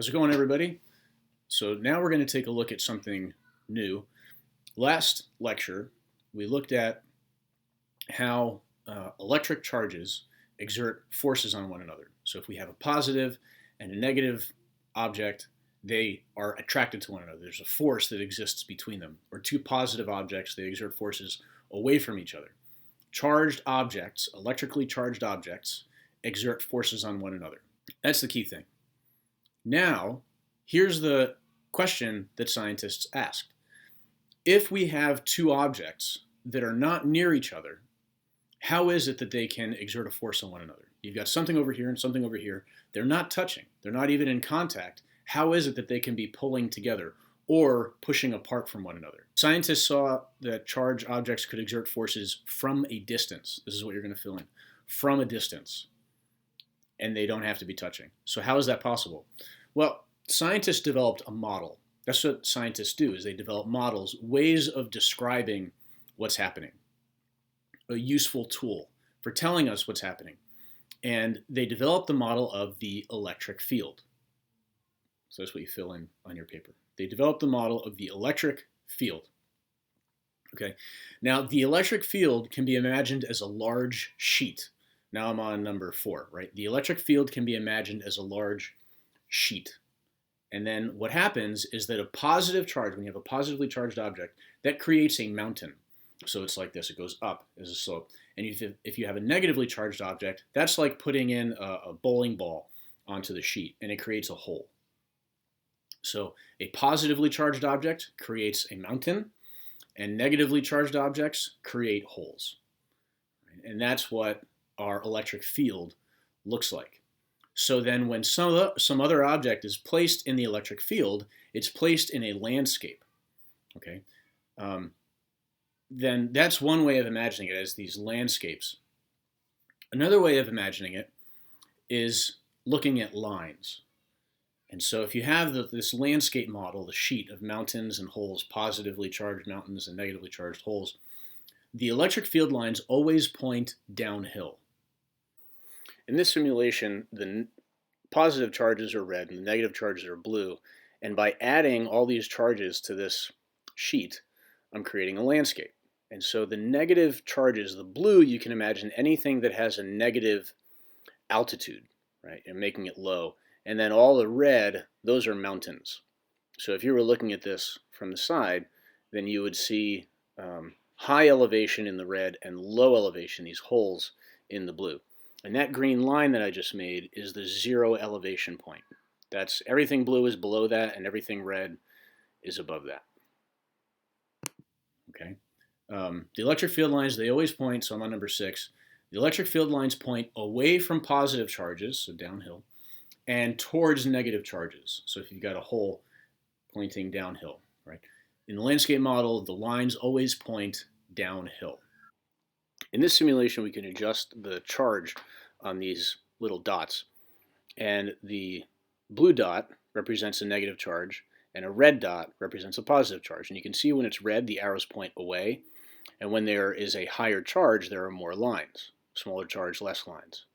How's it going, everybody? So now we're going to take a look at something new. Last lecture, we looked at how electric charges exert forces on one another. So if we have a positive and a negative object, they are attracted to one another. There's a force that exists between them. Or two positive objects, they exert forces away from each other. Charged objects, electrically charged objects, exert forces on one another. That's the key thing. Now, here's the question that scientists asked. If we have two objects that are not near each other, how is it that they can exert a force on one another? You've got something over here and something over here. They're not touching. They're not even in contact. How is it that they can be pulling together or pushing apart from one another? Scientists saw that charged objects could exert forces from a distance. This is what you're going to fill in. From a distance. And they don't have to be touching. So how is that possible? Well, scientists developed a model. That's what scientists do, is they develop models, ways of describing what's happening. A useful tool for telling us what's happening. And they developed the model of the electric field. So that's what you fill in on your paper. They developed the model of the electric field. Okay. Now, the electric field can be imagined as a large sheet. Now I'm on number 4, right? The electric field can be imagined as a large sheet. And then what happens is that a positive charge, when you have a positively charged object, that creates a mountain. So it's like this, it goes up as a slope. And if you have a negatively charged object, that's like putting in a bowling ball onto the sheet, and it creates a hole. So a positively charged object creates a mountain, and negatively charged objects create holes. And that's what our electric field looks like. So then when some other object is placed in the electric field, it's placed in a landscape. Okay, then that's one way of imagining it, as these landscapes. Another way of imagining it is looking at lines. And so if you have this landscape model, the sheet of mountains and holes, positively charged mountains and negatively charged holes, the electric field lines always point downhill. In this simulation, the positive charges are red and the negative charges are blue. And by adding all these charges to this sheet, I'm creating a landscape. And so the negative charges, the blue, you can imagine anything that has a negative altitude, right, and making it low. And then all the red, those are mountains. So if you were looking at this from the side, then you would see high elevation in the red and low elevation, these holes in the blue. And that green line that I just made is the zero elevation point. That's everything blue is below that, and everything red is above that. Okay. The electric field lines, they always point, so I'm on number 6. The electric field lines point away from positive charges, so downhill, and towards negative charges. So if you've got a hole pointing downhill, right? In the landscape model, the lines always point downhill. In this simulation, we can adjust the charge on these little dots. And the blue dot represents a negative charge, and a red dot represents a positive charge. And you can see when it's red, the arrows point away. And when there is a higher charge, there are more lines. Smaller charge, less lines.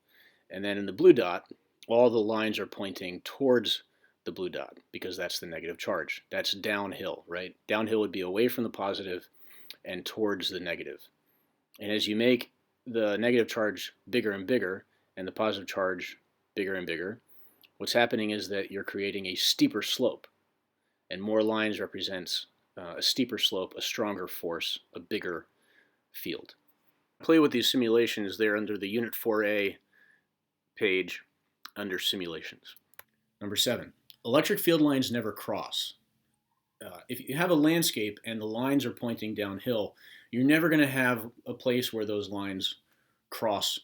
And then in the blue dot, all the lines are pointing towards the blue dot, because that's the negative charge. That's downhill, right? Downhill would be away from the positive and towards the negative. And as you make the negative charge bigger and bigger and the positive charge bigger and bigger, what's happening is that you're creating a steeper slope. And more lines represents a steeper slope, a stronger force, a bigger field. Play with these simulations there under the Unit 4A page under Simulations. Number 7, electric field lines never cross. If you have a landscape and the lines are pointing downhill, you're never going to have a place where those lines cross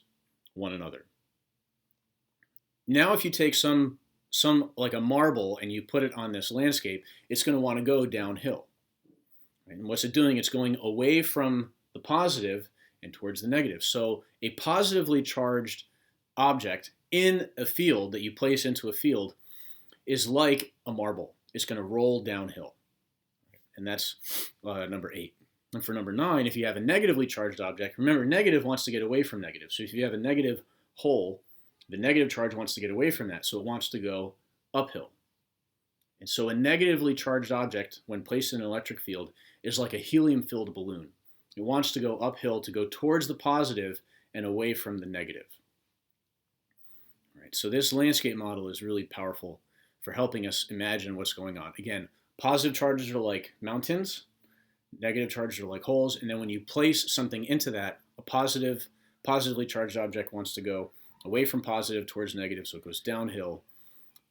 one another. Now if you take some like a marble and you put it on this landscape, it's going to want to go downhill. And what's it doing? It's going away from the positive and towards the negative. So a positively charged object in a field that you place into a field is like a marble. It's going to roll downhill. And that's number 8. And for number 9, if you have a negatively charged object, remember, negative wants to get away from negative. So if you have a negative hole, the negative charge wants to get away from that, so it wants to go uphill. And so a negatively charged object, when placed in an electric field, is like a helium-filled balloon. It wants to go uphill to go towards the positive and away from the negative. All right, so this landscape model is really powerful for helping us imagine what's going on. Again, positive charges are like mountains, negative charges are like holes, and then when you place something into that, a positively charged object wants to go away from positive towards negative, so it goes downhill,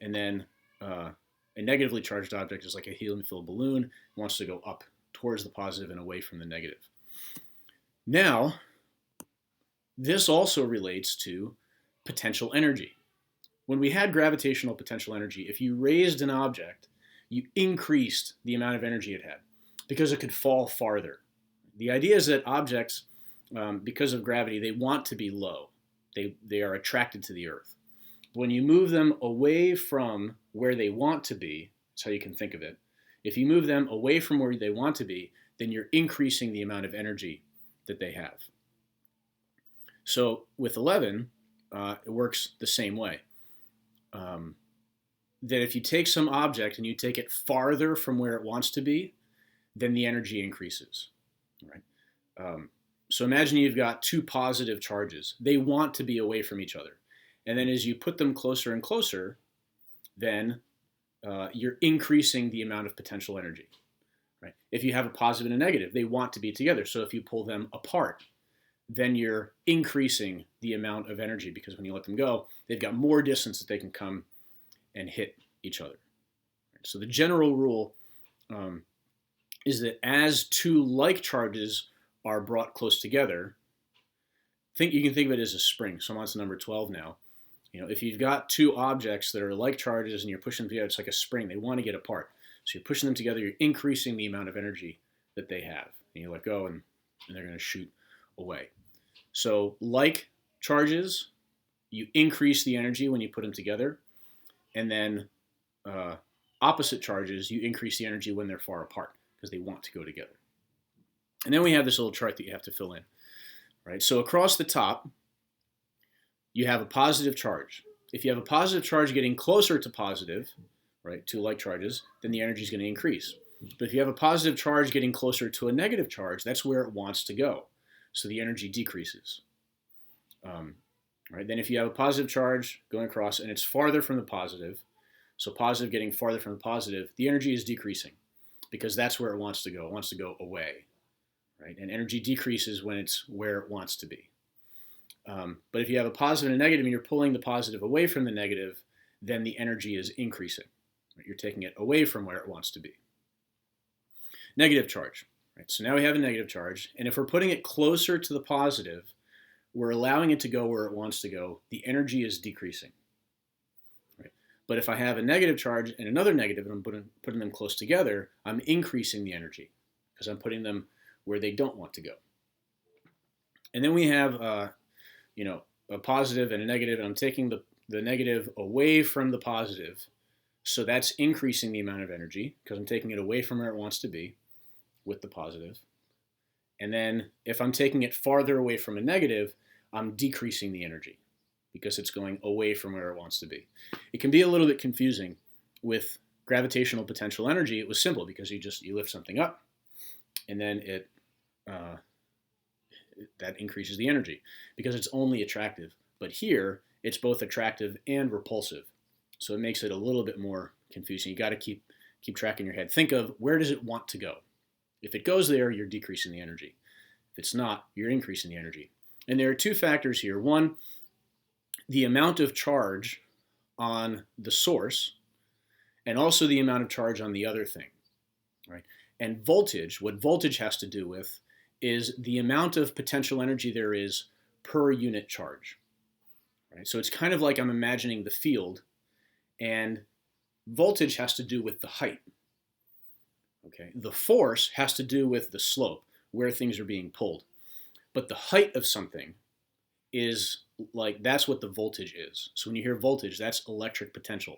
and then a negatively charged object is like a helium-filled balloon, it wants to go up towards the positive and away from the negative. Now, this also relates to potential energy. When we had gravitational potential energy, if you raised an object, you increased the amount of energy it had because it could fall farther. The idea is that objects, because of gravity, they want to be low. They are attracted to the Earth. When you move them away from where they want to be, that's how you can think of it. If you move them away from where they want to be, then you're increasing the amount of energy that they have. So with 11, it works the same way. That if you take some object and you take it farther from where it wants to be, then the energy increases. Right? So imagine you've got two positive charges. They want to be away from each other. And then as you put them closer and closer, then you're increasing the amount of potential energy. Right? If you have a positive and a negative, they want to be together. So if you pull them apart, then you're increasing the amount of energy because when you let them go, they've got more distance that they can come and hit each other. So the general rule is that as two like charges are brought close together, you can think of it as a spring. So I'm on to number 12 now. If you've got two objects that are like charges and you're pushing them together, it's like a spring. They want to get apart. So you're pushing them together, you're increasing the amount of energy that they have. And you let go and they're going to shoot away. So like charges, you increase the energy when you put them together. And then opposite charges, you increase the energy when they're far apart because they want to go together. And then we have this little chart that you have to fill in. Right? So across the top, you have a positive charge. If you have a positive charge getting closer to positive, right, to like charges, then the energy is going to increase. But if you have a positive charge getting closer to a negative charge, that's where it wants to go. So the energy decreases. Right? Then if you have a positive charge going across and it's farther from the positive, so positive getting farther from the positive, the energy is decreasing because that's where it wants to go. It wants to go away. Right? And energy decreases when it's where it wants to be. But if you have a positive and a negative and you're pulling the positive away from the negative, then the energy is increasing. Right? You're taking it away from where it wants to be. Negative charge. Right? So now we have a negative charge, and if we're putting it closer to the positive, we're allowing it to go where it wants to go. The energy is decreasing. Right? But if I have a negative charge and another negative, and I'm putting them close together, I'm increasing the energy because I'm putting them where they don't want to go. And then we have a positive and a negative, and I'm taking the negative away from the positive. So that's increasing the amount of energy because I'm taking it away from where it wants to be with the positive. And then if I'm taking it farther away from a negative, I'm decreasing the energy because it's going away from where it wants to be. It can be a little bit confusing. With gravitational potential energy, it was simple because you lift something up and then that increases the energy because it's only attractive. But here, it's both attractive and repulsive. So it makes it a little bit more confusing. You got to keep track in your head. Think of where does it want to go? If it goes there, you're decreasing the energy. If it's not, you're increasing the energy. And there are two factors here. One, the amount of charge on the source, and also the amount of charge on the other thing. Right? And voltage, what voltage has to do with is the amount of potential energy there is per unit charge. Right? So it's kind of like I'm imagining the field, and voltage has to do with the height. Okay? The force has to do with the slope, where things are being pulled. But the height of something is that's what the voltage is. So when you hear voltage, that's electric potential.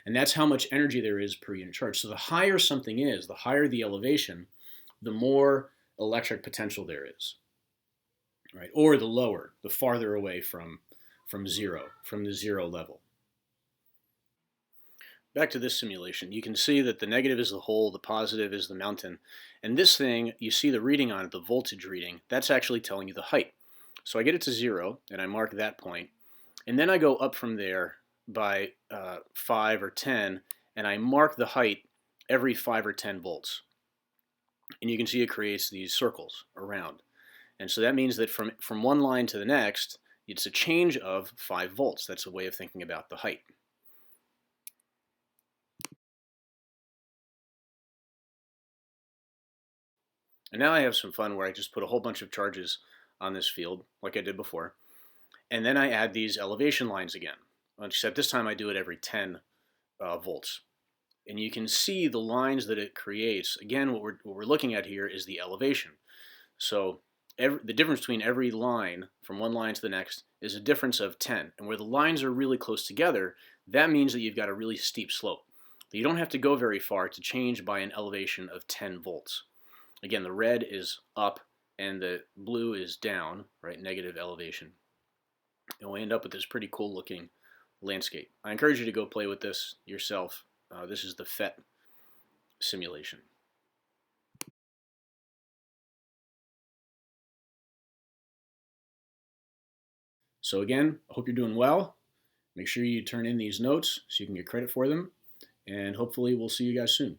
And that's how much energy there is per unit charge. So the higher something is, the higher the elevation, the more electric potential there is. Right? Or the lower, the farther away from zero, from the zero level. back to this simulation, you can see that the negative is the hole, the positive is the mountain. And this thing, you see the reading on it, the voltage reading, that's actually telling you the height. So I get it to 0, and I mark that point. And then I go up from there by 5 or 10, and I mark the height every 5 or 10 volts. And you can see it creates these circles around. And so that means that from one line to the next, it's a change of 5 volts. That's a way of thinking about the height. And now I have some fun where I just put a whole bunch of charges on this field, like I did before. And then I add these elevation lines again, except this time I do it every 10 volts. And you can see the lines that it creates. Again, what we're looking at here is the elevation. So the difference between every line from one line to the next is a difference of 10. And where the lines are really close together, that means that you've got a really steep slope. You don't have to go very far to change by an elevation of 10 volts. Again, the red is up and the blue is down, right? Negative elevation. And we end up with this pretty cool looking landscape. I encourage you to go play with this yourself. This is the FET simulation. So again, I hope you're doing well. Make sure you turn in these notes so you can get credit for them. And hopefully we'll see you guys soon.